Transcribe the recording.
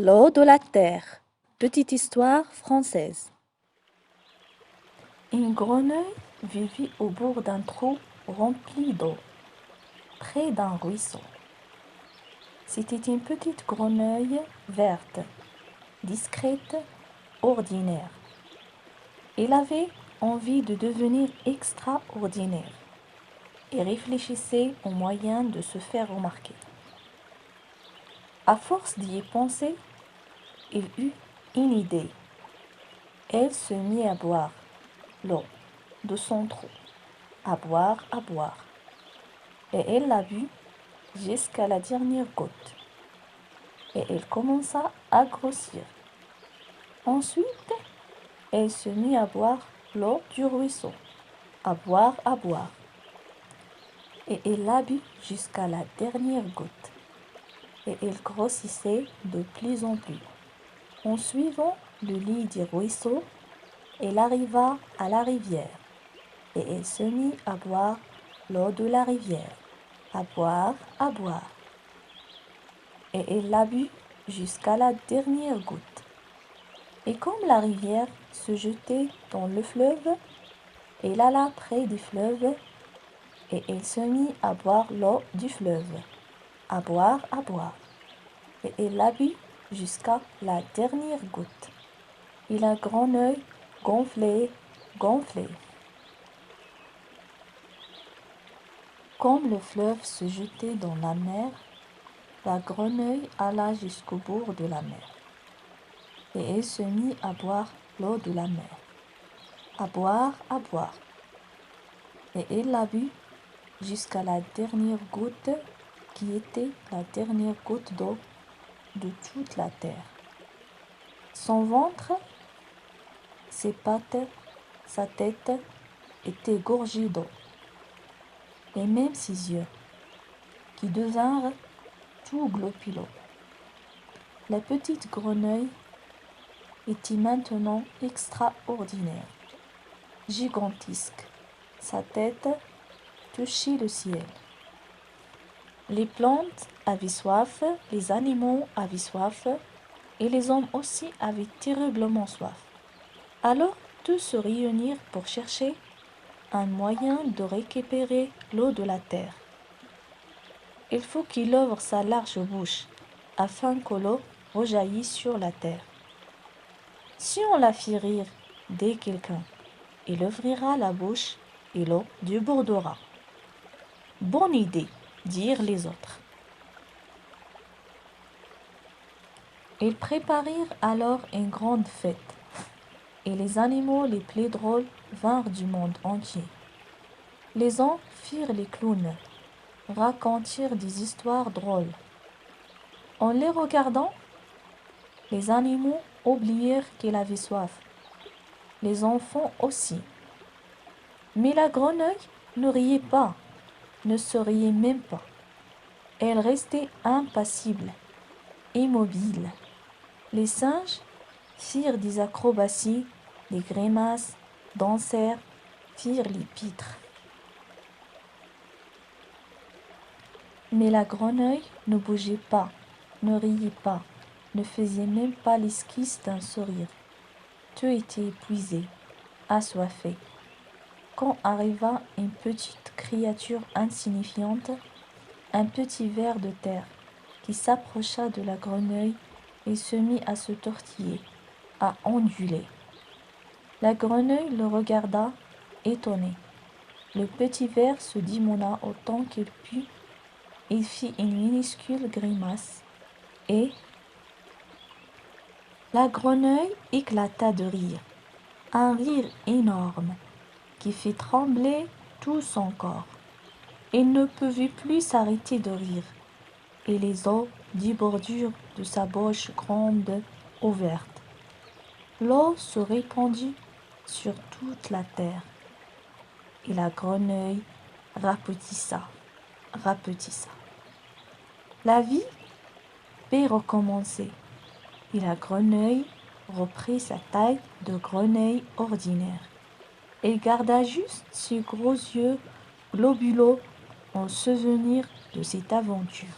L'eau de la terre. Petite histoire française. Une grenouille vivait au bord d'un trou rempli d'eau, près d'un ruisseau. C'était une petite grenouille verte, discrète, ordinaire. Elle avait envie de devenir extraordinaire et réfléchissait aux moyens de se faire remarquer. À force d'y penser, elle eut une idée. Elle se mit à boire l'eau de son trou, à boire, et elle l'a bu jusqu'à la dernière goutte, et elle commença à grossir. Ensuite, elle se mit à boire l'eau du ruisseau, à boire, et elle l'a bu jusqu'à la dernière goutte, et elle grossissait de plus en plus. En suivant le lit du ruisseau, elle arriva à la rivière, et elle se mit à boire l'eau de la rivière, à boire, et elle l'a bu jusqu'à la dernière goutte. Et comme la rivière se jetait dans le fleuve, elle alla près du fleuve, et elle se mit à boire l'eau du fleuve, à boire, et elle l'a bu jusqu'à la dernière goutte. Et la grenouille gonflait. Comme le fleuve se jetait dans la mer, la grenouille alla jusqu'au bord de la mer, et elle se mit à boire l'eau de la mer, à boire, et elle l'a bu jusqu'à la dernière goutte qui était la dernière goutte d'eau de toute la terre. Son ventre, ses pattes, sa tête étaient gorgés d'eau, et même ses yeux, qui devinrent tout glopuleux. La petite grenouille était maintenant extraordinaire, gigantesque. Sa tête touchait le ciel. Les plantes avaient soif, les animaux avaient soif, et les hommes aussi avaient terriblement soif. Alors tous se réunirent pour chercher un moyen de récupérer l'eau de la terre. Il faut qu'il ouvre sa large bouche afin que l'eau rejaillisse sur la terre. Si on la fit rire dès quelqu'un, il ouvrira la bouche et l'eau débordera. Bonne idée, dirent les autres. Ils préparèrent alors une grande fête, et les animaux les plus drôles vinrent du monde entier. Les hommes firent les clowns, racontèrent des histoires drôles. En les regardant, les animaux oublièrent qu'ils avaient soif, les enfants aussi. Mais la grenouille ne riait pas, ne se riait même pas. Elle restait impassible, immobile. Les singes firent des acrobaties, des grimaces, dansèrent, firent les pitres. Mais la grenouille ne bougeait pas, ne riait pas, ne faisait même pas l'esquisse d'un sourire. Tout était épuisé, assoiffé. Quand arriva une petite créature insignifiante, un petit ver de terre, qui s'approcha de la grenouille et se mit à se tortiller, à onduler. La grenouille le regarda, étonnée. Le petit ver se dimona autant qu'il put. Il fit une minuscule grimace et la grenouille éclata de rire, un rire énorme qui fit trembler tout son corps. Il ne pouvait plus s'arrêter de rire, et les eaux débordurent de sa bouche grande ouverte. L'eau se répandit sur toute la terre, et la grenouille rapetissa. La vie peut recommencer, et la grenouille reprit sa taille de grenouille ordinaire. Elle garda juste ses gros yeux globuleux en souvenir de cette aventure.